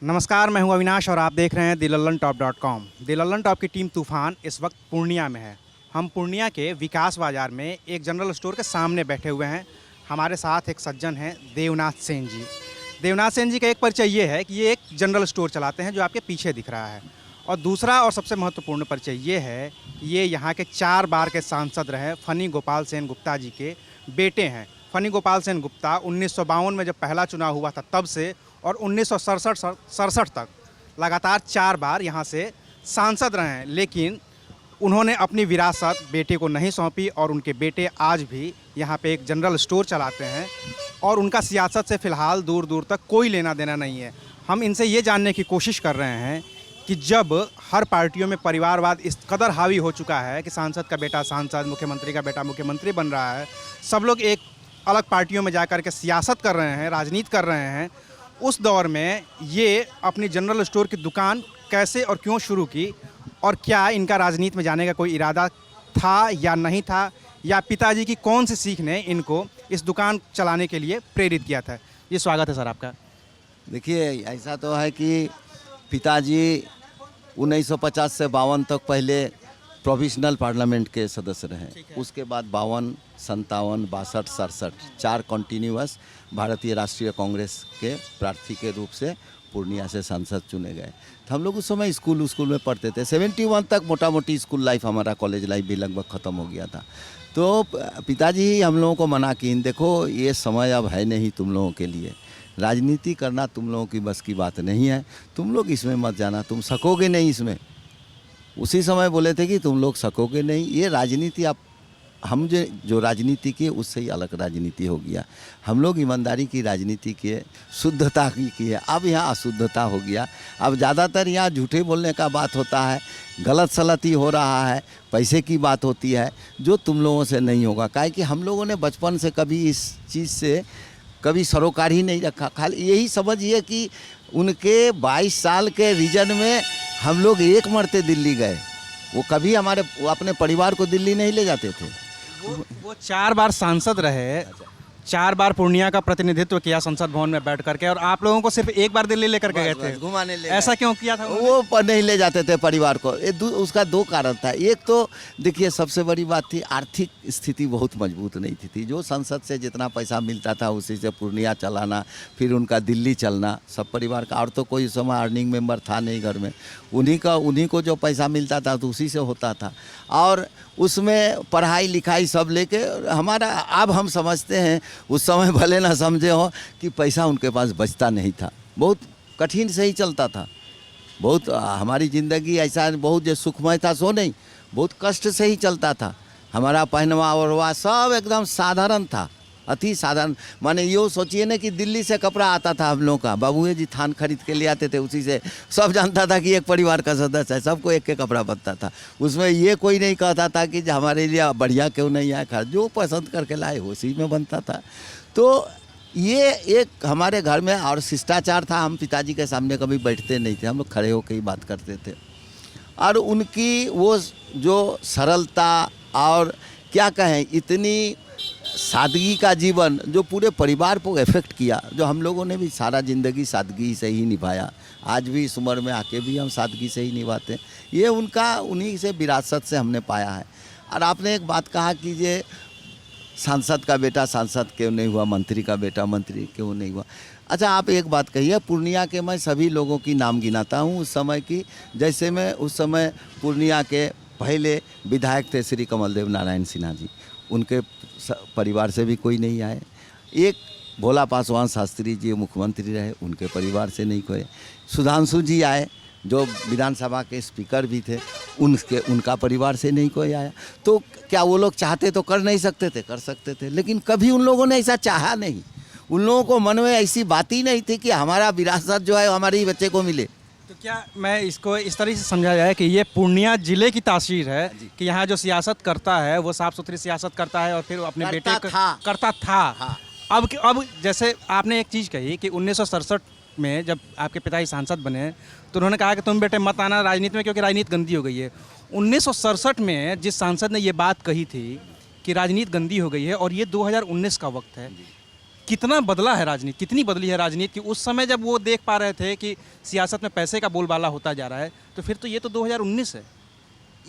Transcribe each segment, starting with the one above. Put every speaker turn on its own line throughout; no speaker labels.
नमस्कार, मैं हूं अविनाश और आप देख रहे हैं दिलल्लनटॉप.com। दिलल्लनटॉप की टीम तूफान इस वक्त पूर्णिया में है। हम पूर्णिया के विकास बाज़ार में एक जनरल स्टोर के सामने बैठे हुए हैं। हमारे साथ एक सज्जन हैं देवनाथ सेन जी। देवनाथ सेन जी का एक परिचय ये है कि ये एक जनरल स्टोर चलाते हैं जो आपके पीछे दिख रहा है, और दूसरा और सबसे महत्वपूर्ण परिचय ये है कि ये यहाँ के 4 बार के सांसद रहे फनी गोपाल सेन गुप्ता जी के बेटे हैं। फनी गोपाल सेन गुप्ता 1952 में जब पहला चुनाव हुआ था तब से और 1967 तक लगातार 4 बार यहाँ से सांसद रहे हैं, लेकिन उन्होंने अपनी विरासत बेटे को नहीं सौंपी और उनके बेटे आज भी यहाँ पे एक जनरल स्टोर चलाते हैं और उनका सियासत से फ़िलहाल दूर दूर तक कोई लेना देना नहीं है। हम इनसे ये जानने की कोशिश कर रहे हैं कि जब हर पार्टियों में परिवारवाद इस कदर हावी हो चुका है कि सांसद का बेटा सांसद, मुख्यमंत्री का बेटा मुख्यमंत्री बन रहा है, सब लोग एक अलग पार्टियों में जा कर के सियासत कर रहे हैं, राजनीति कर रहे हैं, उस दौर में ये अपनी जनरल स्टोर की दुकान कैसे और क्यों शुरू की, और क्या इनका राजनीति में जाने का कोई इरादा था या नहीं था, या पिताजी की कौन सी सीख ने इनको इस दुकान चलाने के लिए प्रेरित किया था। ये स्वागत है सर आपका।
देखिए, ऐसा तो है कि पिताजी 1950 से 52 तक पहले प्रोविजनल पार्लियामेंट के सदस्य रहे। उसके बाद 52, 57, 62, 67 4 कंटिन्यूअस भारतीय राष्ट्रीय कांग्रेस के प्रार्थी के रूप से पूर्णिया से सांसद चुने गए। तो हम लोग उस समय स्कूल में पढ़ते थे। 71 तक मोटा मोटी स्कूल लाइफ, हमारा कॉलेज लाइफ भी लगभग ख़त्म हो गया था। तो पिताजी ही हम लोगों को मना की, देखो ये समय अब है नहीं तुम लोगों के लिए, राजनीति करना तुम लोगों की बस की बात नहीं है, तुम लोग इसमें मत जाना, तुम सकोगे नहीं इसमें। उसी समय बोले थे कि तुम लोग सकोगे नहीं, ये राजनीति आप हम जो राजनीति की उससे ही अलग राजनीति हो गया। हम लोग ईमानदारी की राजनीति किए, शुद्धता की है। अब यहाँ अशुद्धता हो गया। अब ज़्यादातर यहाँ झूठे बोलने का बात होता है, गलत सलती हो रहा है, पैसे की बात होती है, जो तुम लोगों से नहीं होगा। काहे कि हम लोगों ने बचपन से कभी इस चीज़ से कभी सरोकार ही नहीं रखा। खाली यही समझिए कि उनके 22 साल के रीजन में हम लोग एक मरते दिल्ली गए। वो कभी वो अपने परिवार को दिल्ली नहीं ले जाते थे।
वो 4 बार सांसद रहे, 4 बार पूर्णिया का प्रतिनिधित्व किया संसद भवन में बैठ करके, और आप लोगों को सिर्फ एक बार दिल्ली लेकर के गए थे
घुमाने ले।
ऐसा क्यों किया था?
वो नहीं ले जाते थे परिवार को। उसका 2 कारण था। एक तो देखिए, सबसे बड़ी बात थी आर्थिक स्थिति बहुत मजबूत नहीं थी। जो संसद से जितना पैसा मिलता था उसी से पूर्णिया चलाना, फिर उनका दिल्ली चलना, सब परिवार का। और तो कोई उस समय अर्निंग मेंबर था नहीं घर में, उन्हीं को जो पैसा मिलता था तो उसी से होता था। और उसमें पढ़ाई लिखाई सब लेके हमारा, अब हम समझते हैं, उस समय भले ना समझे हो कि पैसा उनके पास बचता नहीं था, बहुत कठिन से ही चलता था। बहुत हमारी ज़िंदगी ऐसा बहुत जो सुखमय था सो नहीं, बहुत कष्ट से ही चलता था। हमारा पहनवा ओढ़वा सब एकदम साधारण था, अति साधारण। माने यो सोचिए ना कि दिल्ली से कपड़ा आता था हम लोगों का, बाबूए जी थान खरीद के ले आते थे, उसी से सब जानता था कि एक परिवार का सदस्य है, सबको एक कपड़ा बनता था। उसमें ये कोई नहीं कहता था कि हमारे लिए बढ़िया क्यों नहीं आया, जो पसंद करके लाए उसी में बनता था। तो ये एक हमारे घर में और शिष्टाचार था। हम पिताजी के सामने कभी बैठते नहीं थे, हम लोग खड़े होकर ही बात करते थे। और उनकी वो जो सरलता और क्या कहें, इतनी सादगी का जीवन जो पूरे परिवार को इफेक्ट किया, जो हम लोगों ने भी सारा ज़िंदगी सादगी से ही निभाया। आज भी इस उम्र में आके भी हम सादगी से ही निभाते हैं। ये उन्हीं से विरासत से हमने पाया है। और आपने एक बात कहा कि ये सांसद का बेटा सांसद क्यों नहीं हुआ, मंत्री का बेटा मंत्री क्यों नहीं हुआ। अच्छा, आप एक बात कहिए, पूर्णिया के मैं सभी लोगों की नाम गिनाता हूँ उस समय की। जैसे मैं उस समय पूर्णिया के पहले विधायक थे श्री कमलदेव नारायण सिन्हा जी, उनके परिवार से भी कोई नहीं आए। एक भोला पासवान शास्त्री जी मुख्यमंत्री रहे, उनके परिवार से नहीं कोई। सुधांशु जी आए जो विधानसभा के स्पीकर भी थे, उनका परिवार से नहीं कोई आया। तो क्या वो लोग चाहते तो कर नहीं सकते थे? कर सकते थे, लेकिन कभी उन लोगों ने ऐसा चाहा नहीं। उन लोगों को मन में ऐसी बात ही नहीं थी कि हमारा विरासत जो है हमारे ही बच्चे को मिले।
तो क्या मैं इसको इस तरह से समझा जाए कि ये पूर्णिया जिले की तासीर है कि यहाँ जो सियासत करता है वो साफ सुथरी सियासत करता है और फिर अपने बेटे को करता था।
हाँ।
अब जैसे आपने एक चीज़ कही कि 1967 में जब आपके पिताजी सांसद बने तो उन्होंने कहा कि तुम बेटे मत आना राजनीति में क्योंकि राजनीति गंदी हो गई है। 1967 में जिस सांसद ने ये बात कही थी कि राजनीति गंदी हो गई है, और ये 2019 का वक्त है, कितना बदला है राजनीति, कितनी बदली है राजनीति कि उस समय जब वो देख पा रहे थे कि सियासत में पैसे का बोलबाला होता जा रहा है, तो फिर तो ये तो 2019 है।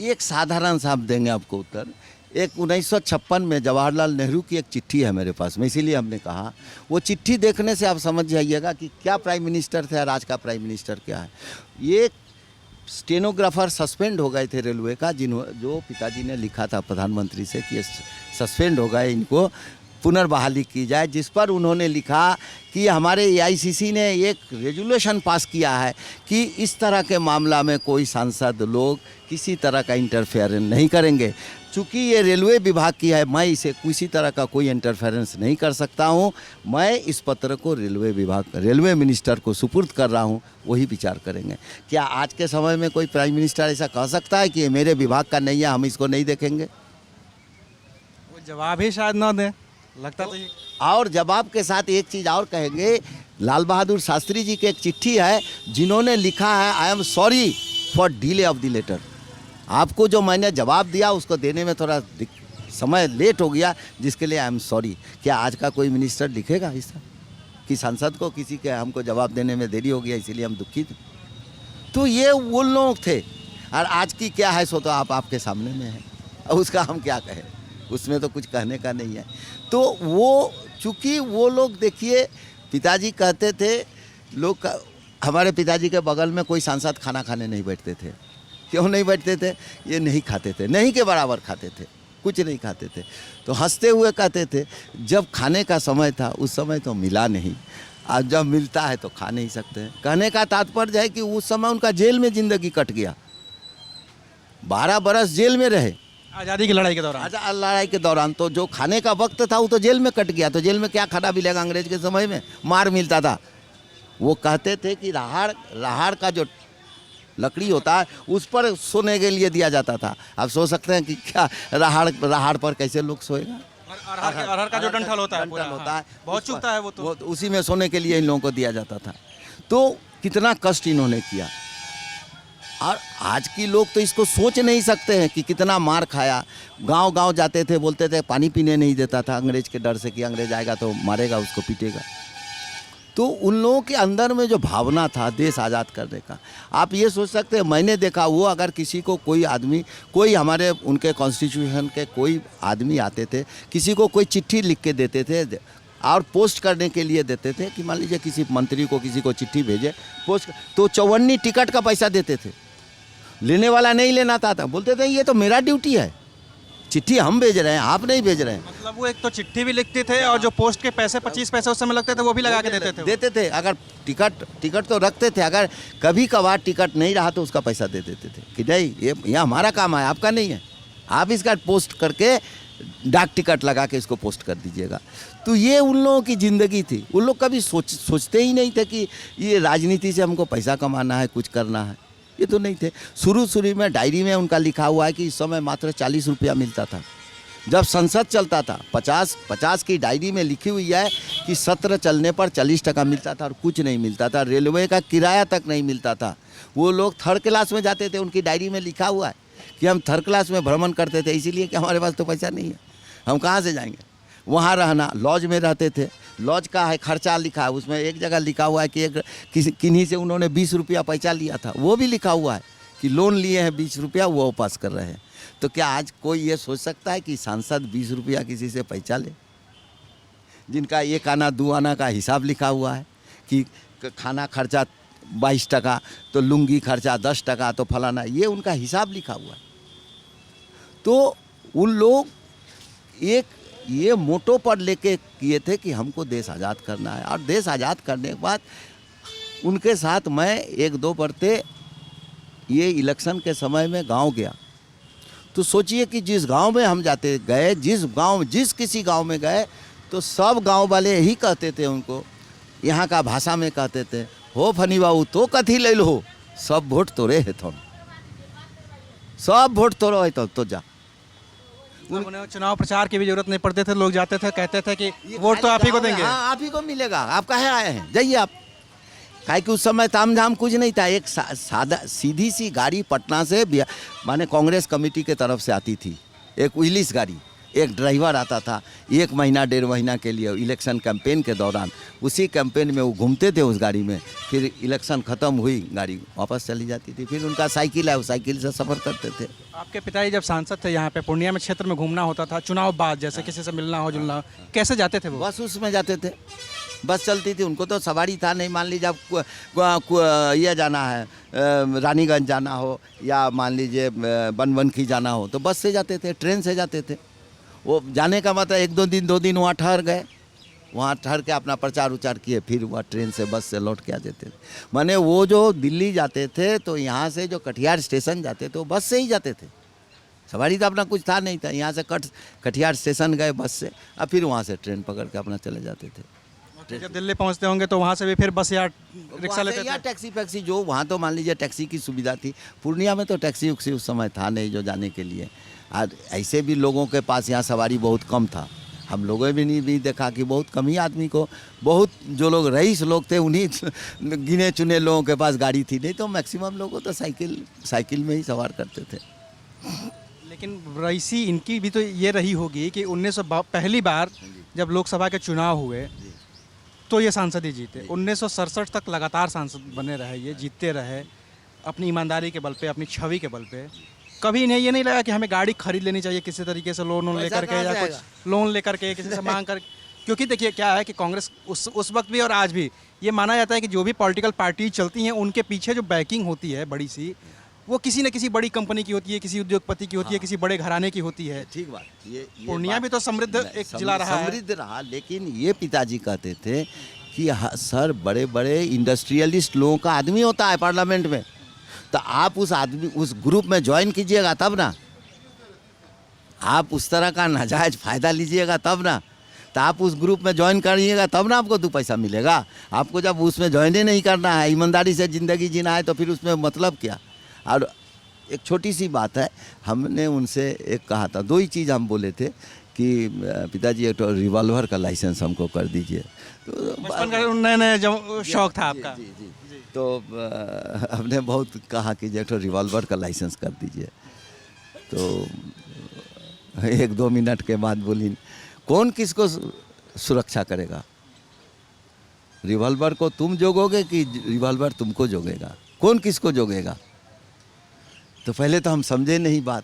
एक साधारण सा हम देंगे आपको उत्तर। एक 1956 में जवाहरलाल नेहरू की एक चिट्ठी है मेरे पास में, इसीलिए हमने कहा वो चिट्ठी देखने से आप समझ जाइएगा कि क्या प्राइम मिनिस्टर थे और आज का प्राइम मिनिस्टर क्या है। ये स्टेनोग्राफर सस्पेंड हो गए थे रेलवे का, जो पिताजी ने लिखा था प्रधानमंत्री से कि ये सस्पेंड हो गए, इनको पुनर्बहाली की जाए, जिस पर उन्होंने लिखा कि हमारे एआईसीसी ने एक रेजुलेशन पास किया है कि इस तरह के मामला में कोई सांसद लोग किसी तरह का इंटरफेरेंस नहीं करेंगे। चूँकि ये रेलवे विभाग की है, मैं इसे किसी तरह का कोई इंटरफेरेंस नहीं कर सकता हूँ। मैं इस पत्र को रेलवे मिनिस्टर को सुपुर्द कर रहा हूँ, वही विचार करेंगे। क्या आज के समय में कोई प्राइम मिनिस्टर ऐसा कह सकता है कि ये मेरे विभाग का नहीं है, हम इसको नहीं देखेंगे?
वो जवाब ही शायद ना दें, लगता तो ये।
और जवाब के साथ एक चीज़ और कहेंगे, लाल बहादुर शास्त्री जी की एक चिट्ठी है जिन्होंने लिखा है, I am sorry for delay of the letter. आपको जो मैंने जवाब दिया उसको देने में थोड़ा समय लेट हो गया, जिसके लिए आई एम सॉरी। क्या आज का कोई मिनिस्टर लिखेगा ऐसा कि सांसद को किसी के हमको जवाब देने में देरी हो गया इसीलिए हम दुखित? तो ये वो लोग थे। और आज की क्या है सो तो आपके सामने में है, और उसका हम क्या कहें, उसमें तो कुछ कहने का नहीं है। तो वो चूँकि वो लोग देखिए, पिताजी कहते थे लोग हमारे पिताजी के बगल में कोई सांसद खाना खाने नहीं बैठते थे। क्यों नहीं बैठते थे? ये नहीं खाते थे, नहीं के बराबर खाते थे, कुछ नहीं खाते थे। तो हंसते हुए कहते थे जब खाने का समय था उस समय तो मिला नहीं, आज जब मिलता है तो खा नहीं सकते हैं। कहने का तात्पर्य है कि उस समय उनका जेल में ज़िंदगी कट गया, 12 बरस जेल में रहे
आज़ादी की लड़ाई के दौरान।
आज़ाद लड़ाई के दौरान। तो जो खाने का वक्त था वो तो जेल में कट गया। तो जेल में क्या खाना मिलेगा? अंग्रेज के समय में मार मिलता था। वो कहते थे कि राहड़ का जो लकड़ी होता है उस पर सोने के लिए दिया जाता था। आप सोच सकते हैं कि क्या राहड़ पर कैसे लोग सोएगा।
अरहर का जो डंठल होता है,
डंठल होता है,
बहुत चुभता है वो तो।
उसी में सोने के लिए इन लोगों को दिया जाता था। तो कितना कष्ट इन्होंने किया। और आज की लोग तो इसको सोच नहीं सकते हैं कि कितना मार खाया। गांव-गांव जाते थे, बोलते थे पानी पीने नहीं देता था अंग्रेज के डर से कि अंग्रेज आएगा तो मारेगा, उसको पीटेगा। तो उन लोगों के अंदर में जो भावना था देश आज़ाद करने का, आप ये सोच सकते हैं, मैंने देखा वो अगर किसी को कोई आदमी, कोई हमारे उनके कॉन्स्टिट्यूशन के कोई आदमी आते थे, किसी को कोई चिट्ठी लिख के देते थे और पोस्ट करने के लिए देते थे कि मान लीजिए किसी मंत्री को किसी को चिट्ठी भेजे पोस्ट, तो 54 टिकट का पैसा देते थे। लेने वाला नहीं लेना था, बोलते थे ये तो मेरा ड्यूटी है, चिट्ठी हम भेज रहे हैं, आप नहीं भेज रहे हैं।
मतलब वो एक तो चिट्ठी भी लिखते थे और जो पोस्ट के पैसे 25 पैसे उस समय लगते थे वो भी लगा के देते थे।
अगर टिकट तो रखते थे, अगर कभी कभार टिकट नहीं रहा तो उसका पैसा दे देते थे कि नहीं ये हमारा काम है, आपका नहीं है, आप इसका पोस्ट करके डाक टिकट लगा के इसको पोस्ट कर दीजिएगा। तो ये उन लोगों की ज़िंदगी थी। उन लोग कभी सोचते ही नहीं थे कि ये राजनीति से हमको पैसा कमाना है, कुछ करना है, ये तो नहीं थे। शुरू में डायरी में उनका लिखा हुआ है कि इस समय मात्र 40 रुपया मिलता था। जब संसद चलता था 50 की डायरी में लिखी हुई है कि सत्र चलने पर 40 टका मिलता था और कुछ नहीं मिलता था। रेलवे का किराया तक नहीं मिलता था। वो लोग थर्ड क्लास में जाते थे, उनकी डायरी में लिखा हुआ है कि हम थर्ड क्लास में भ्रमण करते थे, इसीलिए कि हमारे पास तो पैसा नहीं है, हम कहाँ से जाएंगे। वहाँ रहना, लॉज में रहते थे। लॉज का है खर्चा लिखा है, उसमें एक जगह लिखा हुआ है कि किन्हीं से उन्होंने 20 रुपया पैसा लिया था, वो भी लिखा हुआ है कि लोन लिए हैं 20 रुपया, वो वापस कर रहे हैं। तो क्या आज कोई ये सोच सकता है कि सांसद 20 रुपया किसी से पैसा ले, जिनका 1 आना 2 आना का हिसाब लिखा हुआ है कि खाना खर्चा 22 टका, तो लुंगी खर्चा 10 टका, तो फलाना, ये उनका हिसाब लिखा हुआ है। तो उन लोग ये मोटो पर लेके किए थे कि हमको देश आज़ाद करना है। और देश आज़ाद करने के बाद उनके साथ मैं 1-2 बरते ये इलेक्शन के समय में गांव गया। तो सोचिए कि जिस गांव में हम गए, जिस किसी गांव में गए तो सब गांव वाले यही कहते थे उनको, यहाँ का भाषा में कहते थे, हो फनी बाबू तो कथी ले लो, सब वोट तोरे है, तुम सब वोट तोड़ो है तो जा।
उन्हें चुनाव प्रचार की भी जरूरत नहीं पड़ते थे, लोग जाते थे, कहते थे कि वोट तो आप ही को देंगे।
हाँ, आप ही को मिलेगा, आप कहे आए हैं, जाइए आप। काहे कि उस समय ताम झाम कुछ नहीं था। एक सादा सीधी सी गाड़ी पटना से माने कांग्रेस कमेटी के तरफ से आती थी, एक उजलिस गाड़ी, एक ड्राइवर आता था 1 महीना 1.5 महीना के लिए इलेक्शन कैंपेन के दौरान, उसी कैंपेन में वो घूमते थे उस गाड़ी में, फिर इलेक्शन ख़त्म हुई गाड़ी वापस चली जाती थी, फिर उनका साइकिल है, वो साइकिल से सफ़र करते थे।
आपके पिताजी जब सांसद थे यहाँ पे पूर्णिया में क्षेत्र में घूमना होता था, चुनाव बाद जैसे किसी से मिलना हो जुलना हो, कैसे जाते थे वो?
बस उसमें जाते थे, बस चलती थी, उनको तो सवारी था नहीं। मान लीजिए अब ये जाना है रानीगंज जाना हो या मान लीजिए बनबनखी जाना हो तो बस से जाते थे, ट्रेन से जाते थे। वो जाने का मतलब 2 दिन वहाँ ठहर गए, वहाँ ठहर के अपना प्रचार उचार किए, फिर वह ट्रेन से बस से लौट के आ जाते थे। माने वो जो दिल्ली जाते थे तो यहाँ से जो कटिहार स्टेशन जाते थे वो बस से ही जाते थे, सवारी तो अपना कुछ था नहीं था। यहाँ से कटिहार स्टेशन गए बस से, और फिर वहाँ से ट्रेन पकड़ के अपना चले जाते थे।
जब दिल्ली पहुँचते होंगे तो वहाँ से भी फिर बस या रिक्शा लेते
या
थे?
टैक्सी फैक्सी, जो वहाँ तो मान लीजिए टैक्सी की सुविधा थी। पूर्णिया में तो टैक्सी उक्सी उस समय था नहीं जो जाने के लिए, और ऐसे भी लोगों के पास यहाँ सवारी बहुत कम था। हम लोगों ने भी देखा कि बहुत कम ही आदमी को, बहुत जो लोग रईस लोग थे उन्हीं गिने चुने लोगों के पास गाड़ी थी, नहीं तो मैक्सिमम लोगों तो साइकिल में ही सवार करते थे।
लेकिन रईसी इनकी भी तो ये रही होगी कि 1900 पहली बार जब लोकसभा के चुनाव हुए तो ये सांसद ही जीते। 1967 तक लगातार सांसद बने रहे, ये जीतते रहे अपनी ईमानदारी के बल पे, अपनी छवि के बल पे। कभी इन्हें ये नहीं लगा कि हमें गाड़ी खरीद लेनी चाहिए किसी तरीके से, लोन लेकर के या कुछ लोन लेकर के किसी से मांग कर? क्योंकि देखिए क्या है कि कांग्रेस उस वक्त भी और आज भी ये माना जाता है कि जो भी पॉलिटिकल पार्टी चलती हैं उनके पीछे जो बैकिंग होती है बड़ी सी, वो किसी न किसी बड़ी कंपनी की होती है, किसी उद्योगपति की होती है, किसी बड़े घराने की होती है।
ठीक बात। ये
पूर्णिया भी तो समृद्ध एक जिला रहा है।
समृद्ध रहा, लेकिन ये पिताजी कहते थे कि सर बड़े बड़े इंडस्ट्रियलिस्ट लोगों का आदमी होता है पार्लियामेंट में, तो आप उस ग्रुप में ज्वाइन कीजिएगा तब ना, आप उस तरह का नाजायज फ़ायदा लीजिएगा तब ना, तो आप उस ग्रुप में ज्वाइन करिएगा तब ना आपको 2 पैसा मिलेगा। आपको जब उसमें ज्वाइन ही नहीं करना है, ईमानदारी से ज़िंदगी जीना है, तो फिर उसमें मतलब क्या। और एक छोटी सी बात है, हमने उनसे एक कहा था, 2 ही चीज़ हम बोले थे कि पिताजी एक तो रिवॉल्वर का लाइसेंस हमको कर दीजिए। तो
बचपन का नया जो शौक था आपका।
जी। तो हमने बहुत कहा कि जो रिवॉल्वर का लाइसेंस कर दीजिए। तो 1-2 मिनट के बाद बोली, कौन किसको सुरक्षा करेगा? रिवॉल्वर को तुम जोगोगे कि रिवॉल्वर तुमको जोगेगा? कौन किसको जोगेगा? तो पहले तो हम समझे नहीं बात,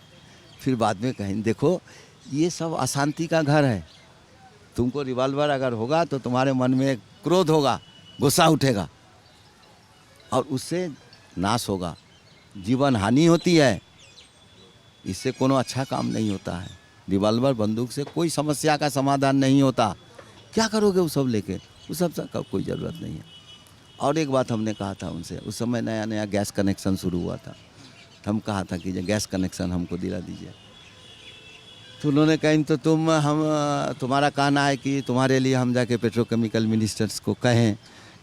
फिर बाद में कहें देखो ये सब अशांति का घर है, तुमको रिवॉल्वर अगर होगा तो तुम्हारे मन में क्रोध होगा, गुस्सा उठेगा और उससे नाश होगा, जीवन हानि होती है, इससे कोनो अच्छा काम नहीं होता है। रिवॉल्वर बंदूक से कोई समस्या का समाधान नहीं होता। क्या करोगे वो सब लेके? उस सब का कोई ज़रूरत नहीं है। और एक बात हमने कहा था उनसे, उस समय नया नया गैस कनेक्शन शुरू हुआ था, तो हम कहा था कि गैस कनेक्शन हमको दिला दीजिए। तो उन्होंने कहा तो तुम्हारा कहना है कि तुम्हारे लिए हम जाके पेट्रोकेमिकल मिनिस्टर्स को कहें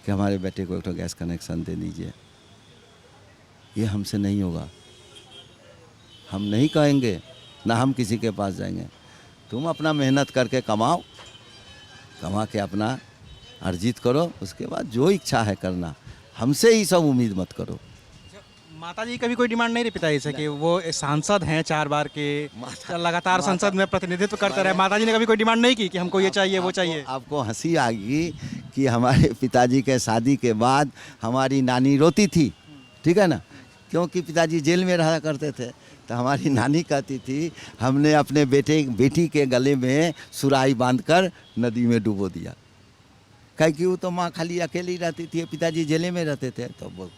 कि हमारे बेटे को एक तो गैस कनेक्शन दे दीजिए। ये हमसे नहीं होगा, हम नहीं कहेंगे, ना हम किसी के पास जाएंगे। तुम अपना मेहनत करके कमाओ, कमा के अपना अर्जित करो, उसके बाद जो इच्छा है करना, हमसे ही सब उम्मीद मत करो।
माता जी का भी कोई डिमांड नहीं रही पिताजी से कि वो सांसद हैं 4 बार के, लगातार संसद में प्रतिनिधित्व करते रहे? माता जी ने कभी कोई डिमांड नहीं की कि हमको ये चाहिए वो चाहिए?
आपको हंसी आ गई कि हमारे पिताजी के शादी के बाद हमारी नानी रोती थी, ठीक है ना, क्योंकि पिताजी जेल में रहा करते थे। तो हमारी नानी कहती थी हमने अपने बेटी के गले में सुराही बांधकर नदी में डुबो दिया, क्योंकि वो तो माँ खाली अकेली रहती थी, पिताजी जेले में रहते थे। तो वो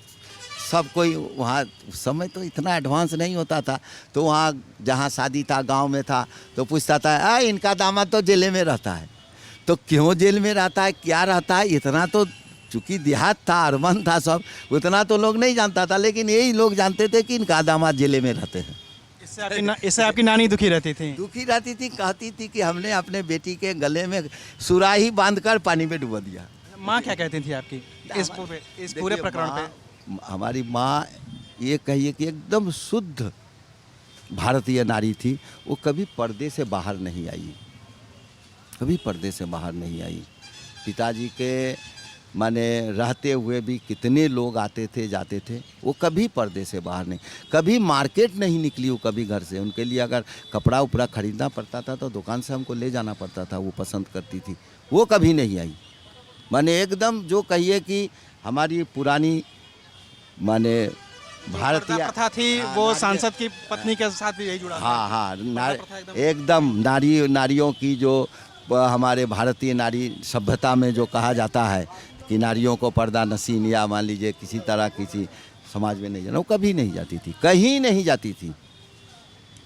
सब कोई वहाँ, उस समय तो इतना एडवांस नहीं होता था, तो वहाँ जहाँ शादी था गांव में था तो पूछता था इनका दामाद तो जेल में रहता है। तो क्यों जेल में रहता है, क्या रहता है, इतना तो चूँकि देहात था, अर्बन था सब, उतना तो लोग नहीं जानता था, लेकिन यही लोग जानते थे कि इनका दामाद जेल में रहते हैं।
इससे आपकी नानी दुखी रहती थी?
दुखी रहती थी, कहती थी कि हमने अपने बेटी के गले में सुराही बांधकर पानी में डुबो दिया।
माँ क्या कहती थी आपकी इस पूरे प्रकरण पे?
हमारी माँ ये कहिए कि एकदम शुद्ध भारतीय नारी थी। वो कभी पर्दे से बाहर नहीं आई, कभी पर्दे से बाहर नहीं आई। पिताजी के माने रहते हुए भी कितने लोग आते थे जाते थे। वो कभी पर्दे से बाहर नहीं, कभी मार्केट नहीं निकली वो कभी घर से। उनके लिए अगर कपड़ा उपड़ा खरीदना पड़ता था तो दुकान से हमको ले जाना पड़ता था, वो पसंद करती थी, वो कभी नहीं आई। माने एकदम जो कहिए कि हमारी पुरानी माने भारतीय
प्रथा थी,
हाँ,
वो
नारी-
सांसद की पत्नी के साथ भी यही जुड़ा था।
हाँ हाँ
प्रथा एकदम-
एकदम नारियों की जो हमारे भारतीय नारी सभ्यता में जो कहा जाता है कि नारियों को पर्दा नसीन या मान लीजिए किसी तरह किसी समाज में नहीं जाना, वो कभी नहीं जाती थी, कहीं नहीं जाती थी।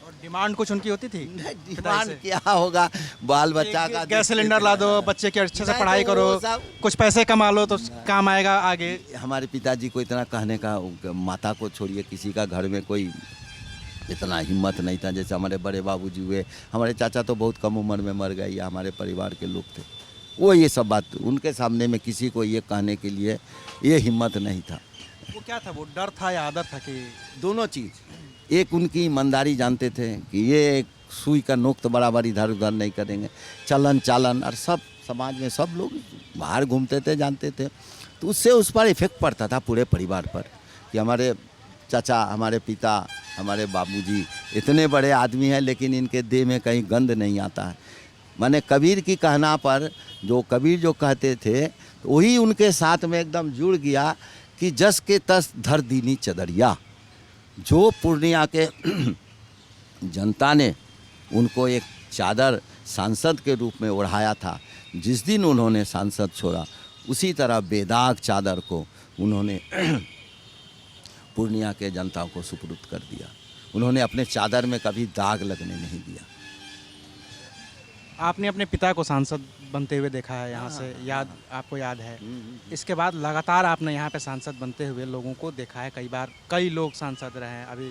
और डिमांड कुछ उनकी होती थी
डिमांड क्या होगा, बाल बच्चा का
गैस सिलेंडर ला दो, बच्चे की अच्छे से
नहीं,
पढ़ाई
तो
करो,
वो सब-
कुछ पैसे कमा लो तो काम आएगा आगे।
हमारे पिताजी को इतना कहने का, माता को छोड़िए किसी का घर में कोई इतना हिम्मत नहीं था। जैसे हमारे बड़े बाबूजी हुए, हमारे चाचा तो बहुत कम उम्र में मर गए, या हमारे परिवार के लोग थे, वो ये सब बात उनके सामने में किसी को ये कहने के लिए ये हिम्मत नहीं था।
वो क्या था, वो डर था या आदर था कि
दोनों चीज़, एक उनकी ईमानदारी जानते थे कि ये एक सुई का नोक तो बराबर इधर उधर नहीं करेंगे, चलन चालन और सब समाज में सब लोग बाहर घूमते थे जानते थे, तो उससे उस पर इफेक्ट पड़ता था पूरे परिवार पर कि हमारे चाचा, हमारे पिता, हमारे बाबूजी इतने बड़े आदमी हैं लेकिन इनके देह में कहीं गंध नहीं आता है। माने कबीर की कहना पर जो कबीर जो कहते थे तो वही उनके साथ में एकदम जुड़ गया कि जस के तस धर दीनी चदरिया। जो पूर्णिया के जनता ने उनको एक चादर सांसद के रूप में ओढ़ाया था, जिस दिन उन्होंने सांसद छोड़ा उसी तरह बेदाग चादर को उन्होंने पूर्णिया के जनता को सुपुर्द कर दिया। उन्होंने अपने चादर में कभी दाग लगने नहीं दिया।
आपने अपने पिता को सांसद बनते हुए देखा है यहाँ से, आपको याद है। इसके बाद लगातार आपने यहाँ पे सांसद बनते हुए लोगों को देखा है, कई बार कई लोग सांसद रहे हैं अभी।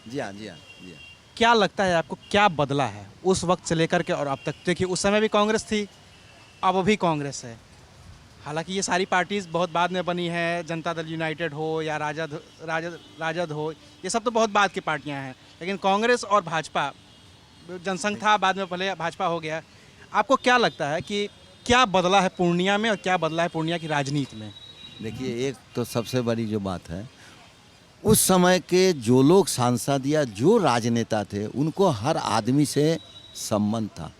जी हाँ जी हाँ जी हाँ।
क्या लगता है आपको, क्या बदला है उस वक्त से लेकर के और अब तक? देखिए उस समय भी कांग्रेस थी, अब भी कांग्रेस है। हालांकि ये सारी पार्टीज़ बहुत बाद में बनी है, जनता दल यूनाइटेड हो या राजद हो, ये सब तो बहुत बाद की पार्टियां हैं, लेकिन कांग्रेस और भाजपा, जनसंघ था बाद में, पहले भाजपा हो गया। आपको क्या लगता है कि क्या बदला है पूर्णिया में और क्या बदला है पूर्णिया की राजनीति में?
देखिए, एक तो सबसे बड़ी जो बात है, उस समय के जो लोग सांसद या जो राजनेता थे उनको हर आदमी से संबंध था,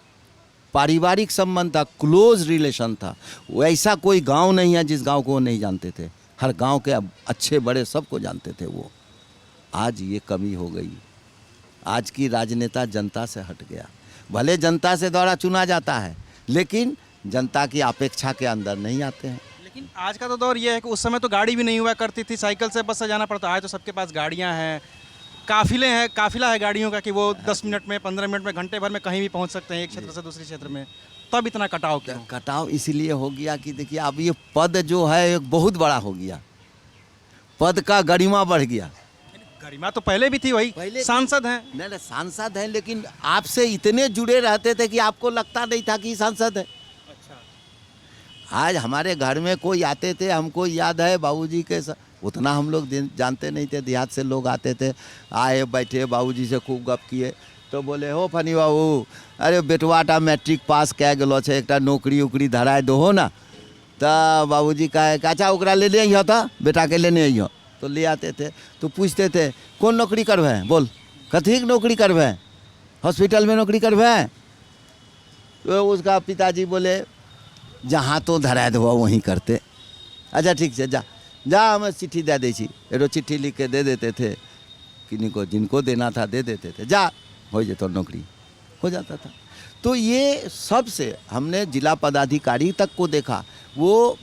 पारिवारिक संबंध था, क्लोज रिलेशन था। वैसा कोई गांव नहीं है जिस गांव को वो नहीं जानते थे, हर गांव के अच्छे बड़े सबको जानते थे वो। आज ये कमी हो गई, आज की राजनेता जनता से हट गया। भले जनता से द्वारा चुना जाता है लेकिन जनता की अपेक्षा के अंदर नहीं आते हैं।
लेकिन आज का तो दौर ये है कि उस समय तो गाड़ी भी नहीं हुआ करती थी, साइकिल से बस से जाना पड़ता। आज तो सबके पास गाड़ियाँ हैं, काफिला है गाड़ियों का कि वो 10 मिनट में, 15 मिनट में, घंटे भर में कहीं भी पहुंच सकते हैं एक क्षेत्र से दूसरे क्षेत्र में। तब इतना कटाव क्यों?
कटाव इसलिए हो गया कि देखिए अब ये पद जो है एक बहुत बड़ा हो गया, पद का गरिमा बढ़ गया।
गरिमा तो पहले भी थी, वही
पहले
सांसद हैं।
नहीं सांसद हैं लेकिन आपसे इतने जुड़े रहते थे कि आपको लगता नहीं था कि सांसद है।
अच्छा।
आज हमारे घर में कोई आते थे, हमको याद है बाबूजी के उतना हम लोग जानते नहीं थे, देहात से लोग आते थे, आए बैठे बाबूजी से खूब गप किए तो बोले, हो फनी बाबू, अरे बेटवाटा मैट्रिक पास कै गलो छे, एकटा नौकरी उकरी धराए दो हो ना। तो बाबूजी कहे अच्छा ओकरा ले अइह, तो बेटा के लेने अइह। तो ले आते थे तो पूछते थे कौन नौकरी करबे, बोल कथी के नौकरी करबे, हॉस्पिटल में नौकरी करबे। तो उसका पिताजी बोले जहाँ तो धरा दो वहीं करते। अच्छा ठीक है, जा जा हमें चिट्ठी दे दी, एरो चिट्ठी लिख के दे देते थे, किन्हीं जिनको देना था दे देते थे, जा हो जाए तो नौकरी हो जाता था। तो ये सबसे हमने जिला पदाधिकारी तक को देखा। वो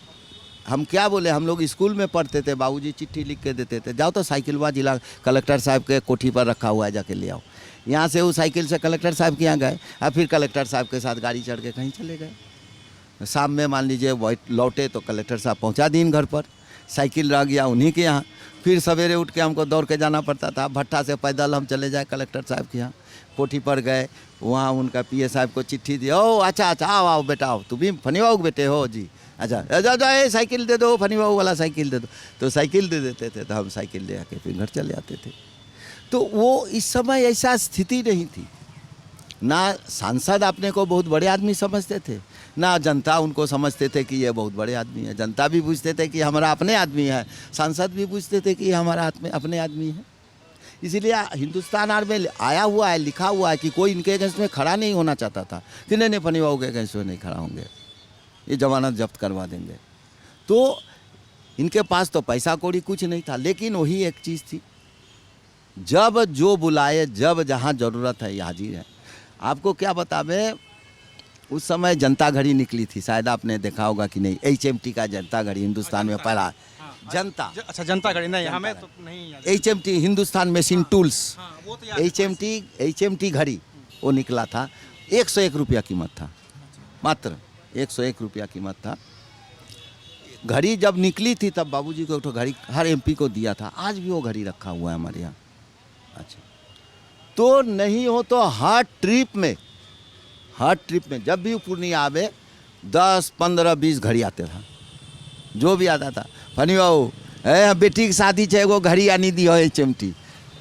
हम क्या बोले, हम लोग स्कूल में पढ़ते थे, बाबूजी चिट्ठी लिख के देते थे, जाओ तो साइकिलवा जिला कलेक्टर साहब के कोठी पर रखा हुआ है, जाके ले आओ। यहाँ से वो साइकिल से कलेक्टर साहब के यहाँ गए और फिर कलेक्टर साहब के साथ गाड़ी चढ़ के कहीं चले गए। शाम में मान लीजिए लौटे तो कलेक्टर साहब पहुँचा दीन घर पर, साइकिल रह गया उन्हीं के यहाँ। फिर सवेरे उठ के हमको दौड़ के जाना पड़ता था, भट्टा से पैदल हम चले जाए कलेक्टर साहब के यहाँ। कोठी पर गए, वहाँ उनका पीए साहब को चिट्ठी दिया, ओ अच्छा अच्छा आओ आओ बेटा आओ, तुम भी फनी बाबू बेटे हो जी, अच्छा जा ये साइकिल दे दो, फनी बाबू वाला साइकिल दे दो। तो साइकिल दे देते थे, तो हम साइकिल ले आके फिर घर चले आते थे। तो वो इस समय ऐसा स्थिति नहीं थी ना, सांसद अपने को बहुत बड़े आदमी समझते थे, ना जनता उनको समझते थे कि ये बहुत बड़े आदमी है, जनता भी पूछते थे कि हमारा अपने आदमी है, सांसद भी पूछते थे कि हमारा अपने आदमी है। इसीलिए हिंदुस्तान आर में आया हुआ है, लिखा हुआ है कि कोई इनके अगेंस्ट में खड़ा नहीं होना चाहता था कि नहीं फनी बाबू के अगेंस्ट में नहीं खड़ा होंगे, ये जमानत जब्त करवा देंगे। तो इनके पास तो पैसा कौड़ी कुछ नहीं था, लेकिन वही एक चीज़ थी, जब जो बुलाए, जब जहाँ ज़रूरत है हाजिर है। आपको क्या बतावे, उस समय जनता घड़ी निकली थी, शायद आपने देखा होगा कि नहीं, HMT का जनता घड़ी हिंदुस्तान में पड़ा। जनता
अच्छा, जनता घड़ी नहीं, हमें तो नहीं याद।
HMT हिंदुस्तान मशीन टूल्स,
वो तो याद है।
HMT घड़ी वो निकला था, 101 रुपया कीमत था, मात्र 101 रुपया कीमत था। घड़ी जब निकली थी तब बाबूजी को एक तो घड़ी हर MP को दिया था, आज भी वो घड़ी रखा हुआ है हमारे यहाँ। अच्छा, तो नहीं हो तो हर ट्रिप में जब भी पूर्णिया आवे 10, 15, 20 घड़ी आते था, जो भी आता था। फनी बाबू बेटी की शादी है, एगो घड़ी आनी दी हो HMT,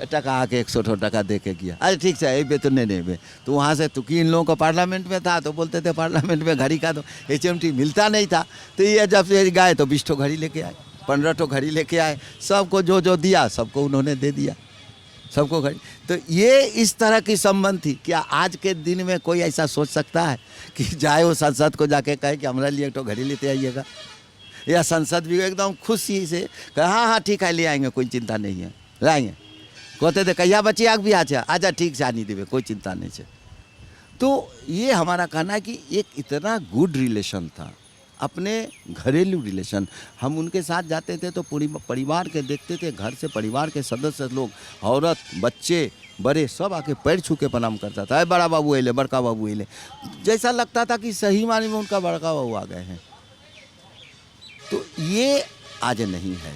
टका आके 100 टका दे के गया। अरे ठीक है, बे तो नहीं बे, तो वहाँ से तो कि इन लोगों का पार्लियामेंट में था, तो बोलते थे पार्लियामेंट में घड़ी का तो HMT मिलता नहीं था। तो ये जब से गए तो 20 ठो घड़ी लेके आए, 15 ठो घड़ी लेके आए, सबको जो जो दिया सबको उन्होंने दे दिया, सबको घड़ी। तो ये इस तरह की संबंध थी। क्या आज के दिन में कोई ऐसा सोच सकता है कि जाए वो संसद को जाके कहे कि हमारे लिए एक तो घड़ी लेते आइएगा, या संसद भी एकदम खुशी से कहे हाँ ठीक है ले आएंगे, कोई चिंता नहीं है, लाएंगे। कहते थे कहिया बच्ची आग भी आजा ठीक से आनी देवे, कोई चिंता नहीं है। तो ये हमारा कहना है कि एक इतना गुड रिलेशन था, अपने घरेलू रिलेशन। हम उनके साथ जाते थे तो पूरी परिवार के देखते थे, घर से परिवार के सदस्य लोग, औरत, बच्चे, बड़े सब आके पैर छू के प्रणाम करता था। बड़ा बाबू अले, बड़का बाबू अले, जैसा लगता था कि सही मायने में उनका बड़का बाबू आ गए हैं। तो ये आज नहीं है।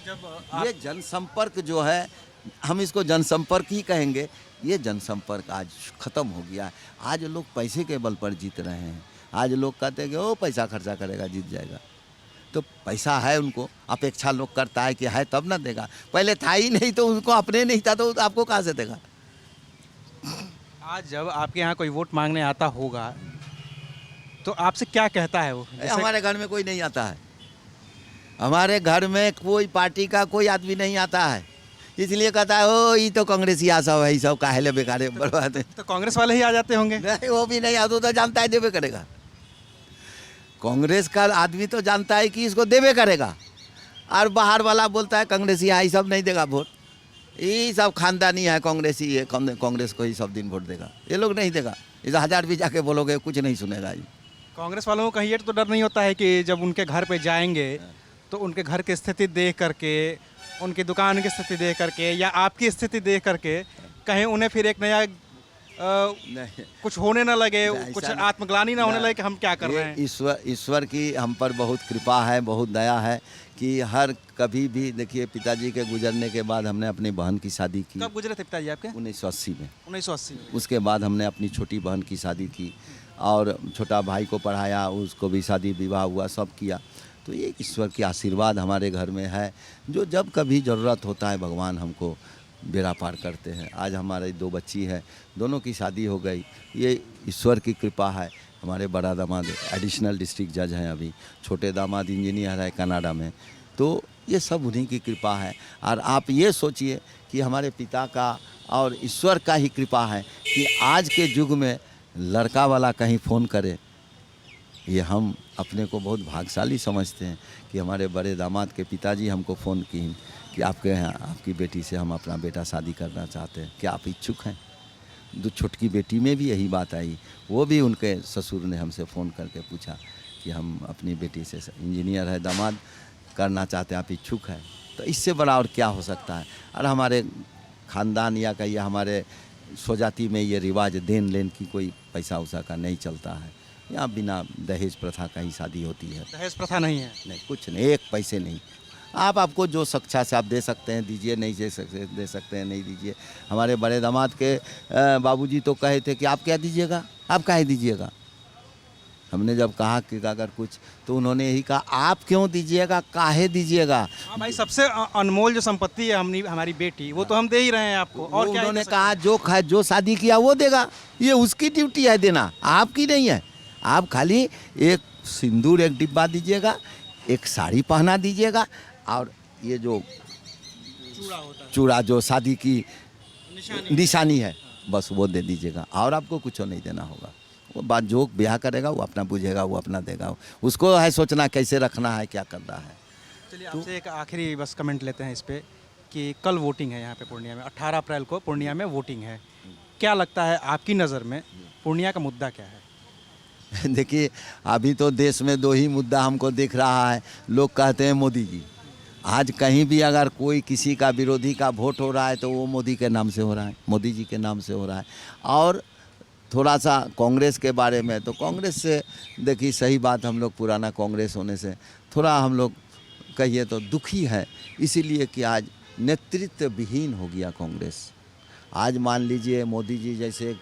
जब ये जनसंपर्क जो है, हम इसको जनसंपर्क ही कहेंगे, ये जनसंपर्क आज खत्म हो गया है। आज लोग पैसे के बल पर जीत रहे हैं। आज लोग कहते हैं कि ओ पैसा खर्चा करेगा जीत जाएगा। तो पैसा है, उनको अपेक्षा लोग करता है कि है तब ना देगा। पहले था ही नहीं तो उनको अपने नहीं था तो आपको कहाँ से देगा।
आज जब आपके यहाँ कोई वोट मांगने आता होगा तो आपसे क्या कहता है वो?
हमारे घर में कोई नहीं आता है, हमारे घर में कोई पार्टी का कोई आदमी नहीं आता है, इसलिए कहता है ओ ये तो कांग्रेस ही सब है, सब काहे बेकार बर्बाद है।
तो कांग्रेस वाले ही आ जाते होंगे?
नहीं, वो भी नहीं आता, तो जानता है देवे करेगा। कांग्रेस का आदमी तो जानता है कि इसको देवे करेगा, और बाहर वाला बोलता है कांग्रेस ही सब नहीं देगा वोट, ये सब खानदानी है, कांग्रेसी है, कांग्रेस को ही सब दिन वोट देगा, ये लोग नहीं देगा। इस 1000 भी जाके बोलोगे कुछ नहीं सुनेगा। ये
कांग्रेस वालों को कहीं ये तो डर नहीं होता है कि जब उनके घर पे जाएंगे तो उनके घर की स्थिति देख करके, उनकी दुकान की स्थिति देख करके, या आपकी स्थिति देख करके कहीं उन्हें फिर एक नया
नहीं,
कुछ होने ना लगे, कुछ
नहीं,
आत्मग्लानि ना होने लगे कि हम क्या कर रहे हैं?
ईश्वर की हम पर बहुत कृपा है, बहुत दया है कि हर कभी भी देखिए, पिताजी के गुजरने के बाद हमने अपनी बहन की शादी की।
कब गुजरे थे पिताजी आपके?
1980 में।
1980 में।
उसके बाद हमने अपनी छोटी बहन की शादी की और छोटा भाई को पढ़ाया, उसको भी शादी विवाह हुआ, सब किया। तो ये ईश्वर की आशीर्वाद हमारे घर में है, जो जब कभी ज़रूरत होता है भगवान हमको बेड़ा पार करते हैं। आज हमारे 2 बच्ची है, दोनों की शादी हो गई, ये ईश्वर की कृपा है। हमारे बड़ा दामाद एडिशनल डिस्ट्रिक्ट जज हैं अभी, छोटे दामाद इंजीनियर है कनाडा में। तो ये सब उन्हीं की कृपा है। और आप ये सोचिए कि हमारे पिता का और ईश्वर का ही कृपा है कि आज के युग में लड़का वाला कहीं फ़ोन करे, ये हम अपने को बहुत भाग्यशाली समझते हैं कि हमारे बड़े दामाद के पिताजी हमको फ़ोन की कि आपके यहाँ आपकी बेटी से हम अपना बेटा शादी करना चाहते हैं, क्या आप इच्छुक हैं? 2 छोटकी बेटी में भी यही बात आई, वो भी उनके ससुर ने हमसे फ़ोन करके पूछा कि हम अपनी बेटी से, इंजीनियर है दामाद, करना चाहते हैं, आप इच्छुक हैं? तो इससे बड़ा और क्या हो सकता है। और हमारे ख़ानदान या कहिए हमारे स्वजाति में ये रिवाज देन लेन की कोई पैसा उसा का नहीं चलता है। यहाँ बिना दहेज प्रथा का ही शादी होती है।
दहेज प्रथा नहीं है?
नहीं, कुछ नहीं, 1 पैसे नहीं। आपको जो सक्षा से आप दे सकते हैं दीजिए, नहीं दे सकते हैं नहीं दीजिए। हमारे बड़े दामाद के बाबूजी तो कहे थे कि आप क्या दीजिएगा, आप काहे दीजिएगा। हमने जब कहा कि अगर कुछ, तो उन्होंने यही कहा आप क्यों दीजिएगा, काहे दीजिएगा।
हाँ भाई, सबसे अनमोल जो संपत्ति है हमारी बेटी, वो तो हम दे ही रहे हैं आपको। और क्या
उन्होंने कहा जो शादी किया वो देगा, ये उसकी ड्यूटी है देना, आपकी नहीं है। आप खाली एक सिंदूर एक डिब्बा दीजिएगा, एक साड़ी पहना दीजिएगा, और ये जो चूड़ा जो शादी की निशानी है बस वो दे दीजिएगा, और आपको कुछ नहीं देना होगा। वो बात जो ब्याह करेगा वो अपना बुझेगा, वो अपना देगा, उसको है सोचना कैसे रखना है, क्या करना है।
चलिए आपसे एक आखिरी बस कमेंट लेते हैं इस पे कि कल वोटिंग है यहाँ पे पूर्णिया में, 18 अप्रैल को पूर्णिया में वोटिंग है। क्या लगता है आपकी नज़र में पूर्णिया का मुद्दा क्या है?
देखिए अभी तो देश में 2 ही मुद्दा हमको दिख रहा है। लोग कहते हैं मोदी जी। आज कहीं भी अगर कोई किसी का विरोधी का वोट हो रहा है तो वो मोदी के नाम से हो रहा है, मोदी जी के नाम से हो रहा है। और थोड़ा सा कांग्रेस के बारे में, तो कांग्रेस से देखिए सही बात, हम लोग पुराना कांग्रेस होने से थोड़ा हम लोग कहिए तो दुखी है, इसीलिए कि आज नेतृत्व विहीन हो गया कांग्रेस। आज मान लीजिए मोदी जी जैसे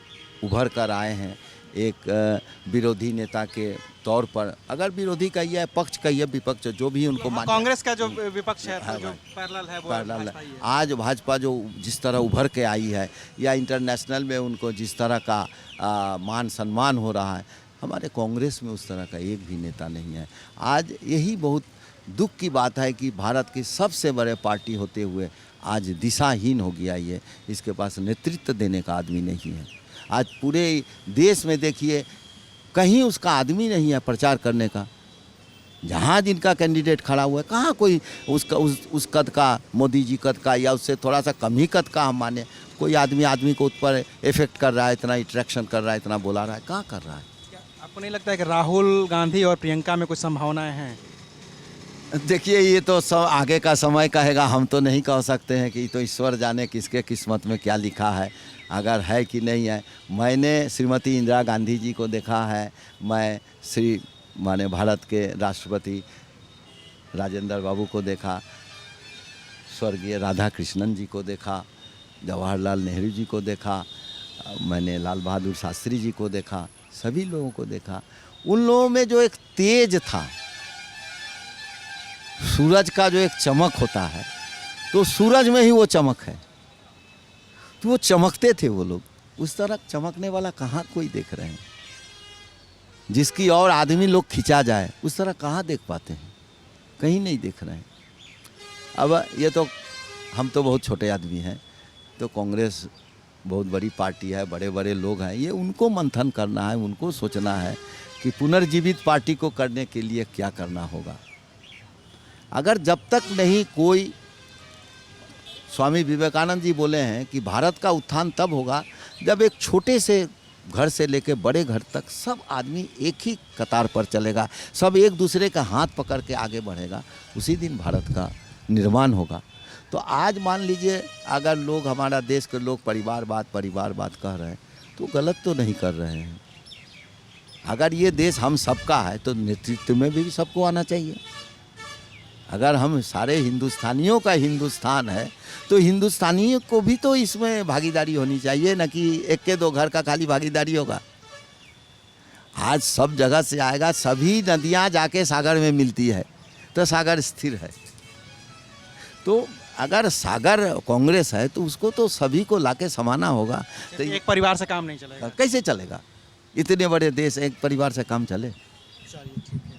उभर कर आए हैं एक विरोधी नेता के तौर पर, अगर विरोधी कहिए पक्ष कहिए विपक्ष जो भी उनको मान,
कांग्रेस का जो विपक्ष है तो जो पैरेलल है वो
पैरेलल
भाजपा ही है।
आज भाजपा जो जिस तरह उभर के आई है, या इंटरनेशनल में उनको जिस तरह का मान सम्मान हो रहा है, हमारे कांग्रेस में उस तरह का एक भी नेता नहीं है। आज यही बहुत दुख की बात है कि भारत की सबसे बड़े पार्टी होते हुए आज दिशाहीन हो गया ये, इसके पास नेतृत्व देने का आदमी नहीं है। आज पूरे देश में देखिए कहीं उसका आदमी नहीं है प्रचार करने का। जहाँ जिनका कैंडिडेट खड़ा हुआ है, कहाँ कोई उसका उस कद का, मोदी जी कद का या उससे थोड़ा सा कम ही कद का हम माने, कोई आदमी को उस पर इफेक्ट कर रहा है, इतना इंट्रैक्शन कर रहा है, इतना बोला रहा है, कहाँ कर रहा है।
आपको नहीं लगता है कि राहुल गांधी और प्रियंका में कुछ संभावनाएं हैं?
देखिए ये तो सब आगे का समय कहेगा, हम तो नहीं कह सकते हैं कि तो ईश्वर जाने किसके किस्मत में क्या लिखा है, अगर है कि नहीं है। मैंने श्रीमती इंदिरा गांधी जी को देखा है, मैं माने भारत के राष्ट्रपति राजेंद्र बाबू को देखा, स्वर्गीय राधा कृष्णन जी को देखा, जवाहरलाल नेहरू जी को देखा, मैंने लाल बहादुर शास्त्री जी को देखा, सभी लोगों को देखा। उन लोगों में जो एक तेज था, सूरज का जो एक चमक होता है, तो सूरज में ही वो चमक है, तो वो चमकते थे वो लोग। उस तरह चमकने वाला कहाँ कोई देख रहे हैं, जिसकी और आदमी लोग खिंचा जाए उस तरह कहाँ देख पाते हैं, कहीं नहीं देख रहे हैं। अब ये तो हम तो बहुत छोटे आदमी हैं, तो कांग्रेस बहुत बड़ी पार्टी है, बड़े बड़े लोग हैं, ये उनको मंथन करना है, उनको सोचना है कि पुनर्जीवित पार्टी को करने के लिए क्या करना होगा। अगर जब तक नहीं कोई, स्वामी विवेकानंद जी बोले हैं कि भारत का उत्थान तब होगा जब एक छोटे से घर से लेकर बड़े घर तक सब आदमी एक ही कतार पर चलेगा, सब एक दूसरे का हाथ पकड़ के आगे बढ़ेगा, उसी दिन भारत का निर्माण होगा। तो आज मान लीजिए अगर लोग, हमारा देश के लोग परिवारवाद कह रहे हैं, तो गलत तो नहीं कर रहे हैं। अगर ये देश हम सबका है तो नेतृत्व में भी सबको आना चाहिए। अगर हम सारे हिंदुस्तानियों का हिंदुस्तान है तो हिंदुस्तानियों को भी तो इसमें भागीदारी होनी चाहिए, न कि एक के दो घर का खाली भागीदारी होगा। आज सब जगह से आएगा, सभी नदियां जाके सागर में मिलती है तो सागर स्थिर है। तो अगर सागर कांग्रेस है तो उसको तो सभी को लाके समाना होगा। तो
एक परिवार से काम नहीं चलेगा।
कैसे चलेगा? इतने बड़े देश, एक परिवार से काम चले?
चलिए ठीक है।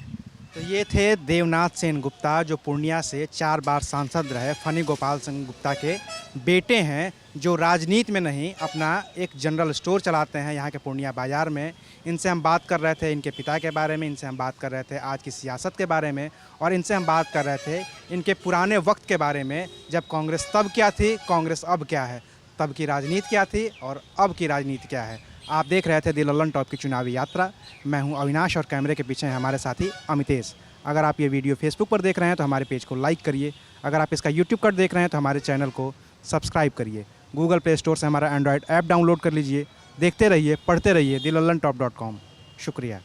तो ये थे देवनाथ सेन गुप्ता, जो पूर्णिया से 4 बार सांसद रहे, फनी गोपाल सिंह गुप्ता के बेटे हैं, जो राजनीति में नहीं अपना एक जनरल स्टोर चलाते हैं यहाँ के पूर्णिया बाज़ार में। इनसे हम बात कर रहे थे इनके पिता के बारे में, इनसे हम बात कर रहे थे आज की सियासत के बारे में, और इनसे हम बात कर रहे थे इनके पुराने वक्त के बारे में, जब कांग्रेस तब क्या थी, कांग्रेस अब क्या है, तब की राजनीति क्या थी और अब की राजनीति क्या है। आप देख रहे थे दी लल्लन टॉप की चुनावी यात्रा। मैं हूं अविनाश और कैमरे के पीछे हैं हमारे साथी अमितेश। अगर आप ये वीडियो फेसबुक पर देख रहे हैं तो हमारे पेज को लाइक करिए। अगर आप इसका यूट्यूब पर देख रहे हैं तो हमारे चैनल को सब्सक्राइब करिए। गूगल प्ले स्टोर से हमारा एंड्रॉयड ऐप डाउनलोड कर लीजिए। देखते रहिए, पढ़ते रहिए, dillallanTop.com। शुक्रिया।